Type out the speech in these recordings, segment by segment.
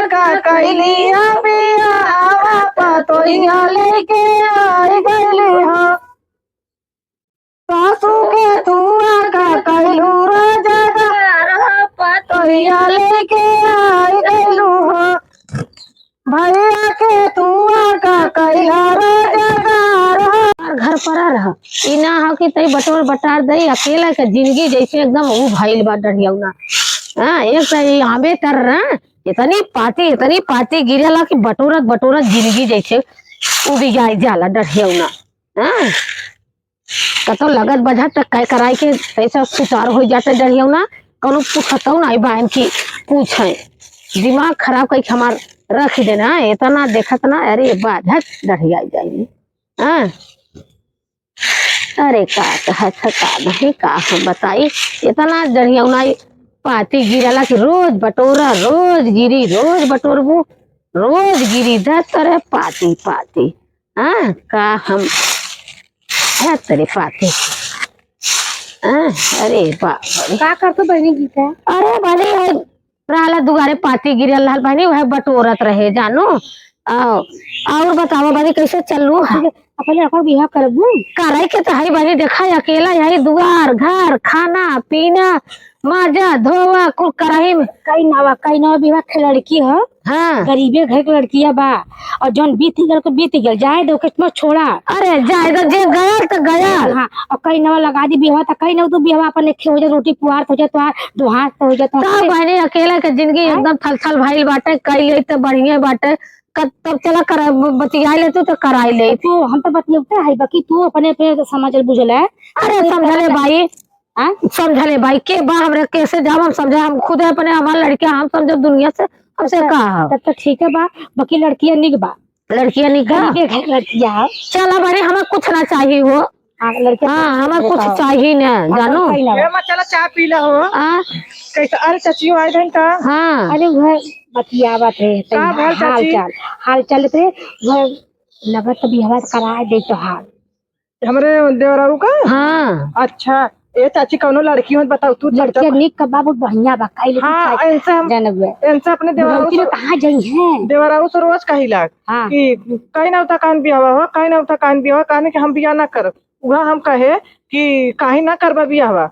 का कैलिया बियावा पतोहिया लेके आई गईली हो। सासू के तुआ का कैलू रोजगार पतोहिया लेके आई गईलू हो। भैया के तुआ का कैला रोजगार घर पर रह इना हो कि तई बटोर बटार दई अकेला के जिंदगी जैसे एकदम ऊ भइल बा डरियौना। हां एक तो आबे कर रहा इतनी पाती गिरेला कि बटोरत बटोरत जिंदगी जैसे उड़ी जाए जाला डरियौना। हां कतो लगत बजत तक कह कराई के ऐसा सुतार हो जाते डरियौना कोनो पूछतौ ना बहन की पूछे दिमाग खराब कई हमार रख देना इतना देखत ना अरे बाधत डरिया जाई। हां अरे का नहीं का हम बताई इतना डरियौना पाती गिरला कि रोज बटोरा रोज बटोरबू रोज गिरी दर पाती पाती। हाँ का हम है तेरे पाती। अरे बाप का करतो बहनी गीता। अरे बहनी राला दुगारे पाती गिरल लाल बहनी वह बटोरत रहे जानो। और बताओ बहनी कैसे चलू अपने अपन बिहार करबू करे के तो है बहनी देखा अकेला यही दुआर घर खाना पीना माजा धोवा कुल कराही में कई नवा बिहार के लड़की है। हाँ गरीबे घर की लड़किया बा और जौन बीत गल जाए दो कितना छोड़ा। अरे जाए दो जे गया तो गया। हाँ और कई नवा लगा दी बिहार तो कई नव तू बिहार अपन एक हो जाए रोटी पुआर हो जाए तो दो हाथ हो जाए तो बहनी अकेला के जिंदगी एकदम थल भाई बाटे कई ले तो बढ़िया बाटे तब चला कर बतिया ले तो कराई ले तू हम तो बतियाते है बाकी तू अपने पे समझ बुझल है। अरे समझले भाई समझले भाई के बा हमरा कैसे जब हम समझे हम खुद अपने हमारे लड़कियां हम समझे दुनिया से हमसे कहा तब तो ठीक है बा बाकी लड़कियां निक बा लड़कियां चला बड़े हमें कुछ ना चाहिए हो। हाँ हमें कुछ चाहिए ना जानो चला चाय पी लो हो। कैसे अरे चाची आए थे का। हाँ अरे वह बतियावत है हाल चाल पे वह लगत भी हवा कराए दे तो हाल हमरे देवराऊ का। हाँ अच्छा ए चाची कौनो लड़की हो बताओ तू लड़की निक का बाबू बढ़िया बा काई। हाँ इनसे अपने देवराऊ से कहां जाई है देवराऊ से रोज कहिला कि कई नवता कान बियावा हो कई नवता कान बियावा कहने कि हम बियाह ना कर वह हम कहे कि काहे ना करबा बियाहवा।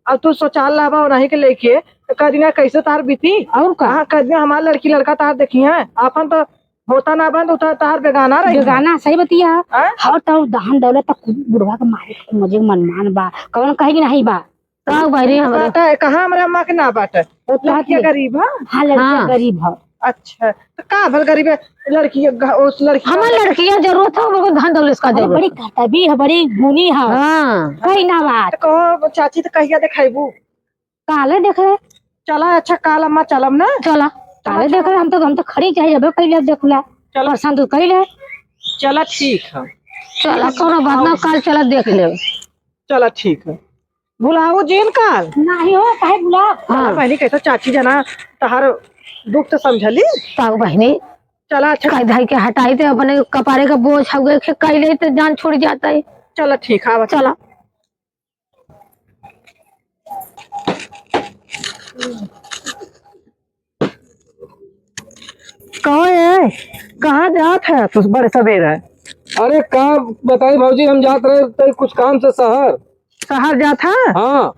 अब तू सोचाल लावा नहीं के लेके कदिना कैसे तार बीती और कहा कदिना हमार लड़की लड़का तार देखी है अपन तो होता ना बंद उतर तार बेगाना रही बेगाना सही बतिया। हाँ तो दहन दौलत तक बुढ़वा के मारे मुझे मनमान बा कौन कहेगी नहीं बा तो भाई हमरा कहां हमरा अम्मा के ना बाटे लड़की गरीब है। हां लड़की गरीब है। अच्छा तो का भल गरीब है लड़की उस लड़की हमार लड़कियां जरूरत है वो धन दौलत का जरूरत बड़ी कर्तव्य है बड़ी गुणी है। हां कहीं ना बात कहो चाची तो कहिया दिखाइबू काले देख रहे चला अच्छा काल अम्मा चलम ना चला काले देख रहे हम तो खड़ी चाहिए अब कइले देखला चलो पसंद तो कइले चला ठीक है चला कोनो बात ना काल चला देख ले चला ठीक है बुलाओ जेल काल नहीं हो काहे बुला। हां पहले कैसा चाची जना तहार दुख तो समझली ताऊ बहनी चला अच्छा कई धाई के हटाई थे अपने कपारे का बोझ हो गए कइले तो जान छूट जाता है। चला ठीक है चला कहाँ जात है तू बड़े सवेरे। अरे कहाँ बताई भाजी हम जात रहे कुछ काम से शहर जात है। हाँ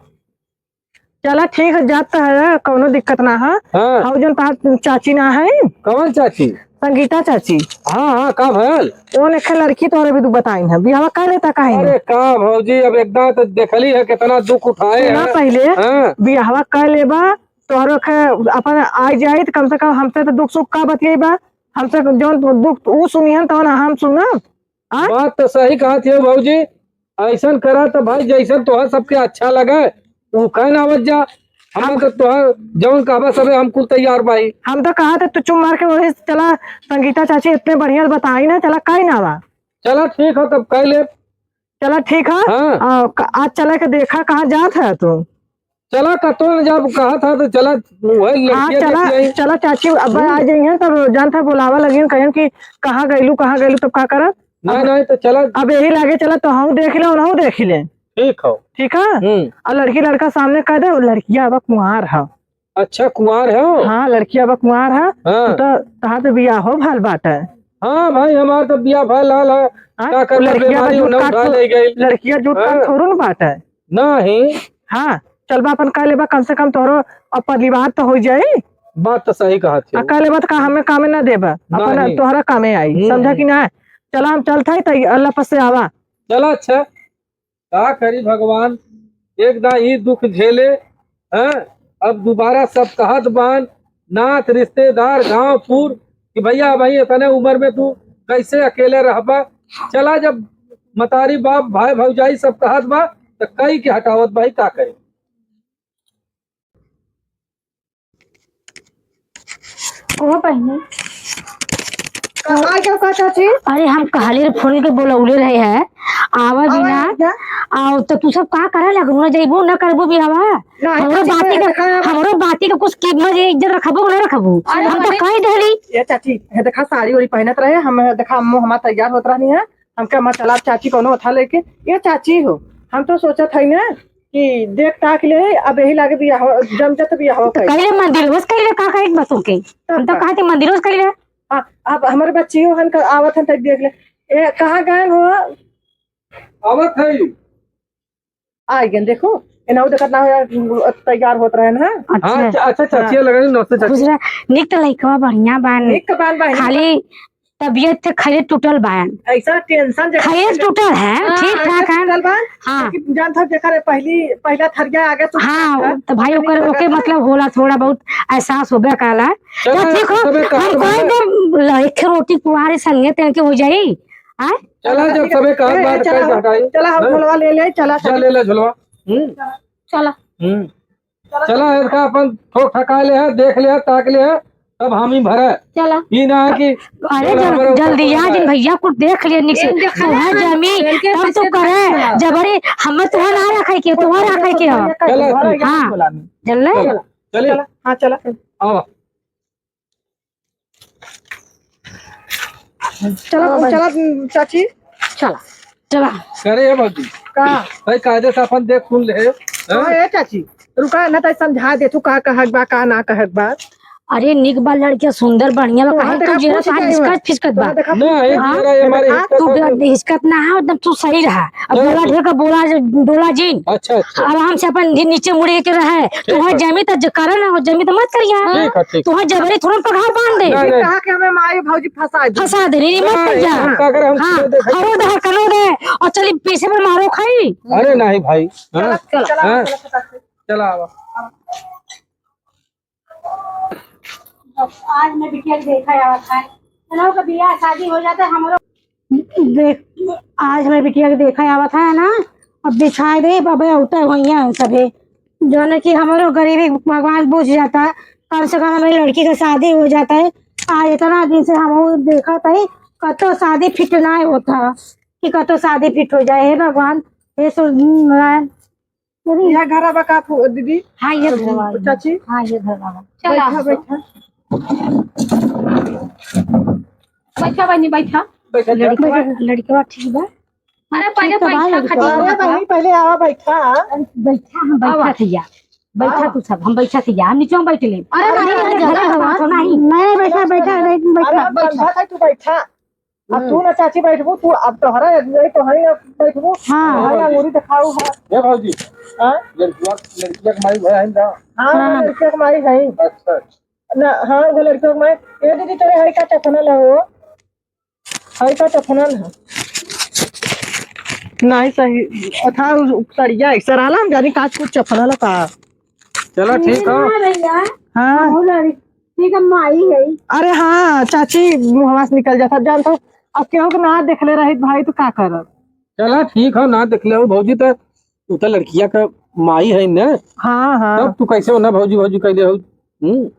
चला ठीक है जाता है कोनो दिक्कत ना है। हाँ जन तहार चाची ना है कौन चाची संगीता चाची। हाँ का भयल वो ने लड़की तोरे भी तू बताई है बियाह कर लेता काहे। अरे का भौजी अब एकदम तो देखली है कितना दुख उठाए ना पहले बियाह कर लेबा तोहरो अपन आ जाए कम से कम हमसे तो दुख सुख का बतियेबा हमसे जो दुख वो सुनियन तो हम सुना। बात तो सही कहा थी भौजी ऐसा करा तो भाई जैसा तोहर सबके अच्छा लगे वो कह ना जा हम तो तोहर जौन कहबा सबे हम कुल तैयार भाई। हम तो कहा था तू चुप मार के वही चला संगीता चाची इतने बढ़िया बताई ना चला कहीं ना बा चला ठीक है तब कह ले चला ठीक है। आज चला के देखा कहाँ जात है तू चला कतो जब कहा था तो चला वही चला चाची अब आ जाइए तब जान था बुलावा लगी कहीं कि कहाँ गईलू तब का कर नहीं तो चला अब यही लागे चला तो हम देख ले और देख ले ठीक है ठीक है। और लड़की लड़का सामने कह दे लड़कियां अब कुंवार है अच्छा कुंवार है वो? हाँ लड़की अब कुंवार है। हाँ तो तहाँ पे बिया हो भाल बात है। हाँ भाई हमारा तो बिया भाई लाल है। क्या कर बीमारी उन्हें उठा ले गई। लड़कियां जो थोड़ो ना बात है। नहीं हाँ चल बा अपन कह लेबा, कम से कम तोरो और परिवार तो हो जाये। बात तो सही कहा थी। कह लेबा तो हमें कामे ना देबा, अपन तोहरा कामे आई, समझा कि ना। चला हम चलता है अल्लाह पास से आवा। चला अच्छा क्या करी भगवान, एक ना ही दुख झेले हैं। अब दोबारा सब कहत बान नाथ रिश्तेदार गांव पूर कि भैया भाई इतने उम्र में तू कैसे अकेले रहबा। चला जब मतारी बाप भाई भौजाई सब कहत बा तो कई के हटावत भाई का करे। वो पहने क्या चाची? अरे हम कहले फोन के बोलौले रहे हैं आवा भी ना आओ तो तू सब का करे लगू ना जइबो ना करबो भी हवा। हमरो बाती का कुछ कीमत इज्जत रखबो ना रखबो हम तो कह देली। ये चाची है देखा साड़ी वाड़ी पहनत रहे, हम देखा अम्मू हमारा तैयार होत रहनी है। हम क्या मत चला चाची कोनो उठा लेके। ये चाची हो हम तो सोचा था ना कि देख ताक ले अब यही लागे भी जम जत भी हो कहिले मंदिर बस कहिले का कहे बसों के हम तो कहते मंदिर बस कहिले। हां अब हमारे बच्ची हो हन आवत हन देख ले। ए कहां गए हो? आवत है आ गए देखो इना देखत ना तैयार होत रहे ना। अच्छा अच्छा चाची लगनी नमस्ते चाची। निक लइकवा बढ़िया बान निक बान बान खाली तबियत खरे टूटल बान ऐसा टेंशन खरे टूटल है ठीक ठाक है। हां जान था देखा पहला थरिया आगे तो हां तो भाई ओके मतलब होला थोड़ा बहुत एहसास होबे काला। ठीक हो हम कोई दे एक रोटी कुआरे संगे ते के हो जाई। हां चला जब सबे का बात कर हटाई। चला हम झोलवा ले चला ले ले झोलवा। चला चला इसका अपन ठोक ठका ले है देख ले ताक ले है तब हम ही भरे। चला ई ना है कि अरे जल्दी आ जिन भैया को देख ले निक से तोहा जमी तब तो करे जबरी हम तो ना रखे के तोहरा रखे के। हां चल चले हां चला आओ चला चला चाची चला चला करे बाबू का भाई कायदे से अपन देख सुन ले। ए चाची रुका ना तो समझा दे तू का कहक बा का ना कहक बा। अरे निक बा लड़किया सुंदर बढ़िया बा काहे तू जेरा का हिचकत फिचकत बा ना एक जरा ये हमारे तू हिचकत ना हो एकदम तू सही रहा। अब बोला ढेर का बोला जिन अच्छा अच्छा आराम से अपन नीचे मुड़े के रहे तोहा जमी त करे ना हो जमी तो मत करिया तोहा जबरी थोड़ा पगार बांध दे कहा के हमें माई भौजी फंसा दे रे मत कर जा। हां खरो दे कनो दे और चली पैसे में मारो खाई। अरे नहीं भाई चला चला आवा। आज मैं बिटिया के देखा आवा था चलो कभी बियाह शादी हो जाता हमरो देख आज मैं बिटिया के देखा आवा था ना अब दिखाई दे बाबा उठा होइया सबे जो न कि हमारो गरीबी भगवान बुझ जाता कम से कम हमारी लड़की का शादी हो जाता है। आज इतना दिन से हम देखा था कतो शादी फिट ना होता कि कतो शादी फिट हो जाए। हे भगवान हे नारायण यह घर बा का दीदी। हाँ ये चाची हाँ ये धरवा बैठा बैठा बैठा बनी बैठा लड़की बात ठीक बा। अरे पहले पहले आवा बैठा बैठा हम बैठा थैया बैठा तू सब हम बैठा थैया हम नीचे बैठ ले। अरे नहीं मैं बैठा बैठा बैठा तू बैठा अब तू ना चाची बैठबू तू अब तोहरा तो है बैठबू। हां अंगूरी दिखाऊ है ये भौजी। हां लड़किया के माई भाई है ना। हां लड़किया के माई है। अच्छा ना हां वो लड़कियों के माई ये दीदी तेरे है का टफनल है वो है का टफनल है नहीं सही अथा सड़िया ऐसा रहला हम जानी काच कुछ चफनल का। चलो ठीक हो भैया। हां ठीक है माई है। अरे हाँ चाची मुहवा से निकल जाता जान तो अब केहू के ना देखले रही भाई तो का करब। चला ठीक है ना देख ले भौजी तू तो लड़किया का माई है ना। हाँ हाँ तब तू कैसे हो ना भौजी भौजी कह दे हो।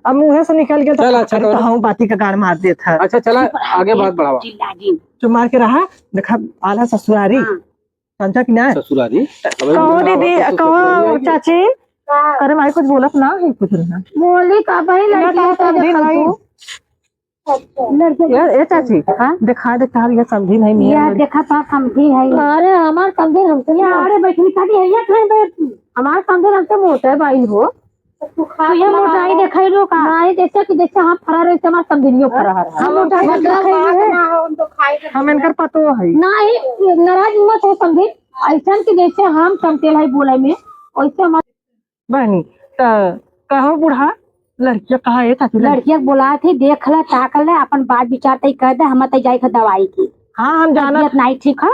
अब मुँह से निकल गया चल अच्छा तो हम बाती का गाड़ मार देता है। अच्छा चला आगे बात बढ़ावा। चुप मार के रहा देखा आला ससुरारी समझा कि ना ससुरारी कहो दीदी कहो चाची। अरे भाई कुछ बोलत ना है कुछ ना बोली का भाई ये चाची दिखा देखा ये समझी नहीं यार देखा पा समझी है। अरे हमार समझे हमसे अरे बैठनी का है हमार समझे हमसे मोटे भाई हो ये मोटाई देखाई रो का नहीं जैसे हम फरार है हमार समझियो फरार हम मोटाई देखाई हम इनकर पतो है नहीं नाराज मत हो समझी ऐसा कि जैसे हम समतेल है बोले में वैसे मत बहनी तो कहो बूढ़ा लड़कियां कहा है चाची लड़किया बोला थी देख ले ताकल ले अपन बात विचार तय कर दे हम तय जाए खा दवाई की हाँ हम जाना नहीं ठीक है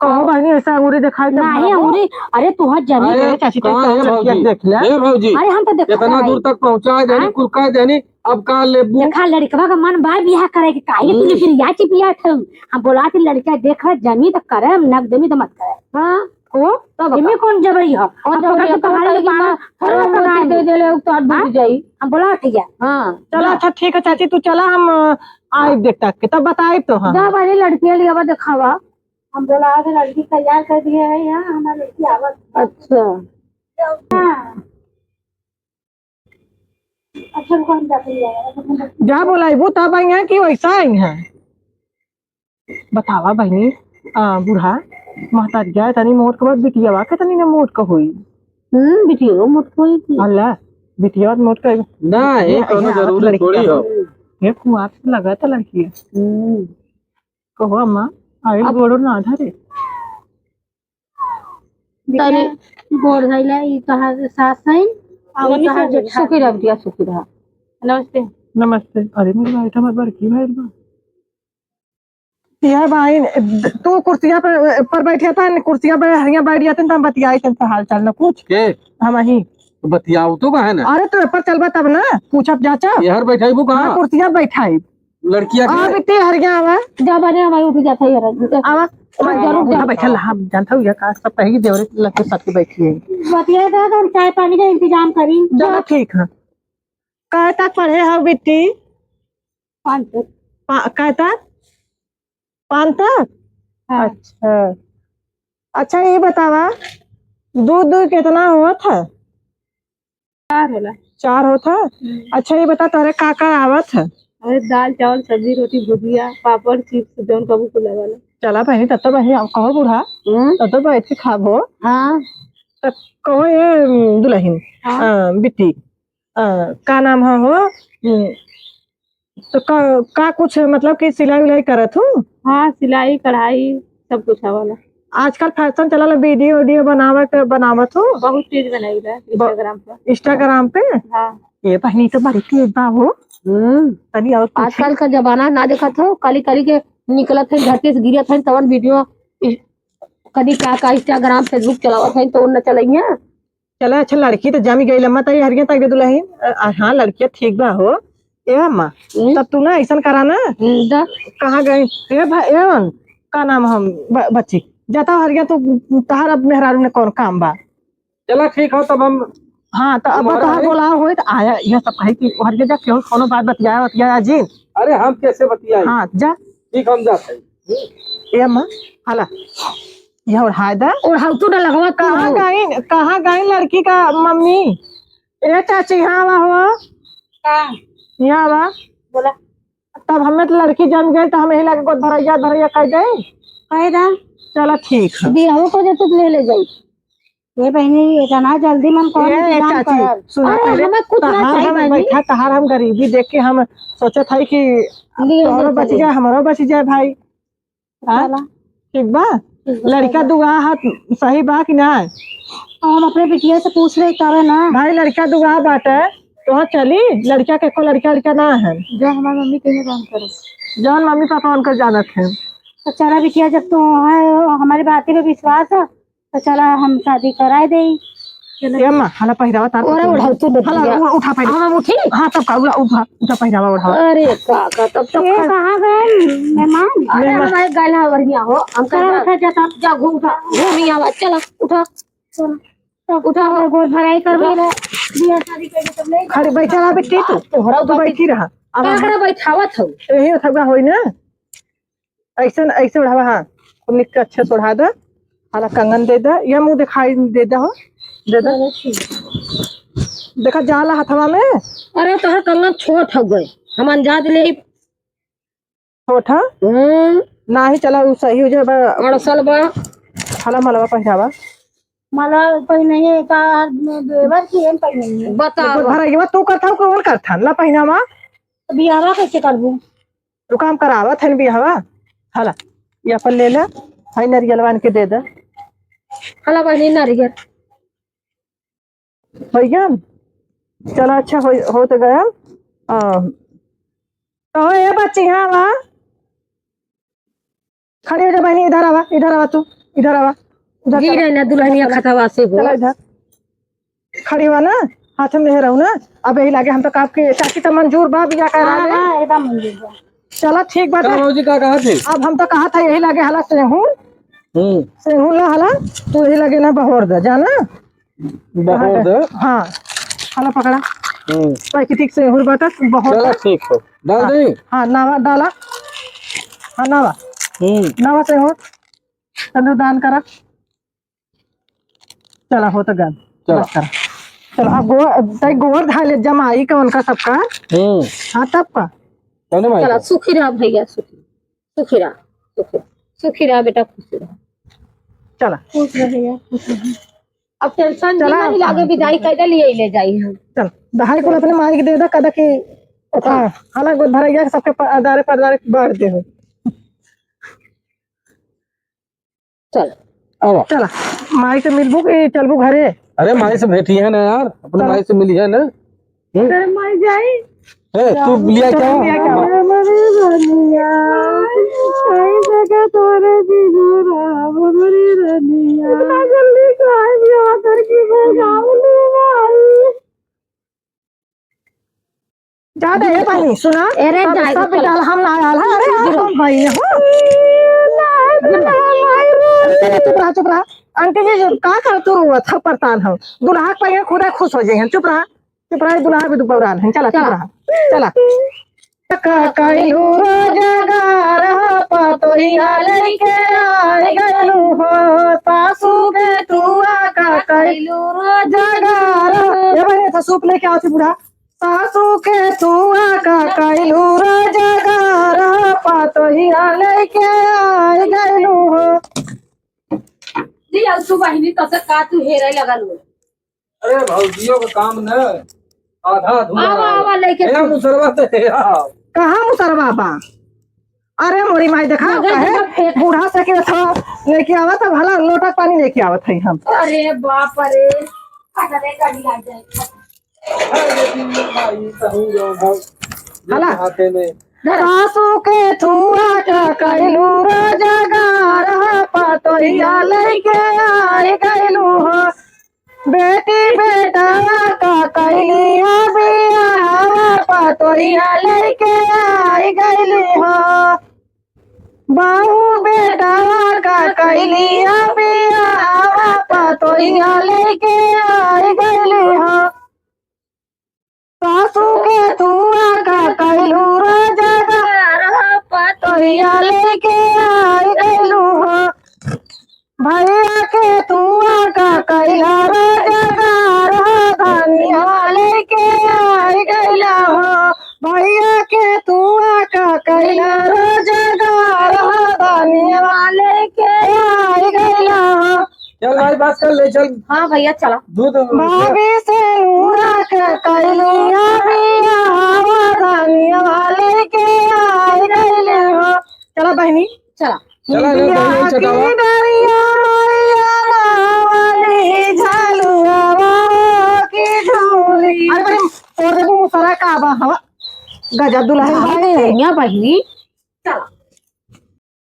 कहो बहनी ऐसा अंगूरी दिखाई नहीं अंगूरी अरे तुहार जमीन अरे चाची कहाँ है लड़कियां भौजी? देख ले ए भौजी अरे हम तो देखा इतना दूर तक पहुँचा देनी कुरका देनी अब कहाँ लेबू देखा लड़कवा का मन बार बियाह करे के काहे तूने फिर याची बियाह थे हम बोला थी लड़का देख जमी तो करे नक जमी तो मत करे हां को तब इमे कौन जबरी है और जबरी तुम्हारे लगी दे दे ले तो डूब जाई हम बोला ठीक है हां चलो अच्छा ठीक है चाची तू चला हम आए देख तक के तब बताए तो हाँ जा वाली लड़की लिया दिखावा हम बोला आगे लड़की तैयार कर दिए है यहाँ हमारी लड़की आवत अच्छा अच्छा कौन जाती जा बोलाई वो तब आई है कि वैसा आई है बतावा बहनी बूढ़ा महतारिया तनी मोट के बाद बिटिया के तनी ना मोट का हुई बिटियो मुझ कोई थी अल्लाह बिटिया मोट का ना ये कोनो जरूरी थोड़ी हो ये कुआं लगा था लड़की कहो अम्मा आई गोड़ो ना धरे तने गोड़ धइला ई तहार सास है और तहार जेठा सुखी रह दिया सुखी रह नमस्ते नमस्ते अरे मेरी बेटा मत बड़की भाई बा यार भाई तू कुर्सियां पर बैठे था कुर्सियां पे हरियां बैठ जाते तो हम बतियाई थे हाल चाल ना कुछ के हम ही बतियाऊ तो कहा ना अरे तो पर चलबा तब ना पूछब जाचा यार बैठाई कहाँ कुर्सियां बैठाई लड़कियां आ बेटे हरियां आवा जा बने हमारी उठ जाता है यार आवा जरूर जा बैठल हम जानता हूं ये का सब पहले देवरे लग साथ के बैठी है बतिया था तो हम चाय पानी का इंतजाम करी चलो ठीक है कहाँ तक पढ़े हो बेटी 5 तक कहाँ तक 5 तक हाँ। अच्छा ये बतावा दूध कितना हुआ था 4 होला 4 होता अच्छा ये बता तारे का आवत है अरे दाल चावल सब्जी रोटी भुजिया पापड़ चिप्स जौन कबू को लगाला चला बहनी तब तो बहनी कहो बूढ़ा तब तो बैठ के खाबो हाँ तब कहो ये दुल्हन बिट्टी का नाम है हो तो का कुछ मतलब कि सिलाई उलाई करत हूँ हाँ सिलाई कढ़ाई सब कुछ हवाला आजकल फैशन चला वीडियो बनावत हो बहुत चीज बनाई इंस्टाग्राम पे हाँ ये बहनी तो बड़ी तेज बा हो तनी और आजकल का जमाना ना देखा था कली कली के निकलत है धरती से गिरत है तवन वीडियो कदी का इंस्टाग्राम फेसबुक चलावत है तो न चलइया चला अच्छा लड़की तो जमी गई लम्मा तई हरिया तक दुल्हन हाँ लड़कियां ठीक बा हो ए अम्मा तब तू ना ऐसा करा ना कहाँ गई ए भाई का नाम हम बच्ची जाता हरिया तो तहार अब मेहरारू ने कौन काम बा चला ठीक हो तब हम हाँ तो अब तहार बोला हो तो आया यह सब कहे कि हरिया जा क्यों कोनो बात बतिया जी अरे हम कैसे बतियाए हाँ जा ठीक हम जाते ए अम्मा हाला यह उड़ाए दा और तो ना लगवा कहाँ गई लड़की का मम्मी ए चाची यहाँ आवा हो यहाँ आवा बोला तब हमें तो लड़की जम गई तो हम यही लगे गोद भरैया कह गए फायदा चलो ठीक है बियाह को जे तू ले जाई ये बहनी इतना जल्दी मन कौन इंतजाम कर सुना पहले हमें कुछ ना चाहिए बैठा तहार हम गरीबी देख के हम सोचे थे कि तोहरो बच जाए हमारो बच जाए भाई ठीक बा लड़का दुआ हाथ सही बा कि ना हम अपने बिटिया से पूछ रहे करे ना भाई लड़का दुआ बाटे तो चली लड़का के को लड़का ना है जो हमारी मम्मी कहीं काम करे जौन मम्मी पापा उनका जानत है तो चला बिटिया जब तू है हमारी बातें पे विश्वास है तो चला हम शादी कराए दे अम्मा हाला पहिरावा तार हाला उठा पहिरा हम उठी हां तब का उठा पहिरावा उठावा अरे काका तब तो कहां गए मेहमान अरे हमारे गला बढ़िया हो हम कहां उठा जाता जा घूमी आवा चला उठा तब उठा और गोद भराई कर बियाह शादी करके तब नहीं खड़े बैठा रहा बेटी तू तोहरा तो बैठी रहा अब खड़ा बैठावत हो यही थका होई ना ऐसे उड़ावा हां तुमने अच्छे से उड़ा दे हाला कंगन दे दे या मुंह दिखाई दे दे हो दे दे देखा जाला हथवा में अरे तोहर कंगन छोट हो गए हम अंजाद ले छोटा ना ही चला उ सही हो जाए अड़सल बा हाला मलवा पहिरावा मला पहिने का बेवर की एम पहिने बताओ भरा तू करता हो कौन करता ला पहिनावा बियावा कैसे करबू तू काम करावत है बियावा हला ये अपन ले ले हाई नरियलवान के दे दे हला बनी नारियल भैया चलो अच्छा हो तो गया तो ये बच्ची हाँ वा खड़ी हो जा बहनी इधर आवा तू इधर आवा जी रहना दुल्हनिया खतवा से हो चला इधर खड़ी हुआ ना हाथ में रहू ना अब यही लागे हम तो आपके चाची तो मंजूर बा बिया करा ले एकदम मंजूर बा चला ठीक बात है जी का कहा थे अब हम तो कहा था यही लागे हला सेहून ला हला तो यही लगे ना बहोर दे जाना बहुत हाँ हला पकड़ा प्राकृतिक सेहूर बाटा बहुत चलो ठीक हो डाल दे हाँ नावा डाला हाँ नावा सेहूर तनु दान करा चला हो तो गन चलो चलो अब गोवर धाले जमाई का उनका सबका हाँ तब का चला सुखी रहा भैया सुखी रहा बेटा खुश रहा चला खुश रहिए अब टेंशन नहीं लागे विदाई कैसे लिए ले जाई हम चल दहाई को अपने माई के दे दे कदा की हाला गोद भरैया सबके अदारे परदारे बांट दे हो चला माई से मिलबू कि चलबू घरे अरे माई से भेटी है ना यार अपने माई से मिली है ना माई जाई तू लिया क्या ज्यादा है पानी सुना अरे सब डाल हम ना आल अरे हम भाई चुप रहा आंटी जी का कर तू थप्पड़तान हम दुल्हा पे खुदा खुश हो जाए चुप रहा दुल्हा भी दुपहरान है चला कैलू रोजगार पतोहिया लेके आए गलू हो सासू के तुआ का कैलू रोजगार ये बने था सूप लेके आओ बूढ़ा सासू के तुआ का कैलू रोजगार पतोहिया लेके आए गलू हो जी अलसु बहिनी तसे का तू हेरे लगल हो अरे भौजियों का काम न आधा अधूरा आवा लेके है मुसरवा से कहाँ मुसरवा बा अरे मोरी माई देखा कहे बूढ़ा से के था लेके आवा तो भला लोटा पानी लेके आवत है हम अरे बाप रे अरे गाड़ी आ जाए हला हाथे में सासू के थुआ का कैलू रोजगार पतोहिया लेके आए गैलू हो बेटी बेटा का कैलिया बिया पतोहिया लेके आए गैली हो बहू बेटा का कैलिया बिया पतोहिया लेके आए गैली हो सासू के तुआ का कैलू रोजगार पतोहिया लेके आए गैलू हो भैया के तुआ का कैला रोजगार धनिया लेके आए गैला हो भैया के तुआ का कैला रोजगार धनिया लेके आए गैला हो चल भाई बात कर ले चल हाँ भैया चला दूध भाभी से नूरा के कैलिया बिया धनिया लेके आए गैले हो चला बहनी चला चला दही चटावा मुसरा का हवा गजा दुल्हन बहिनी चला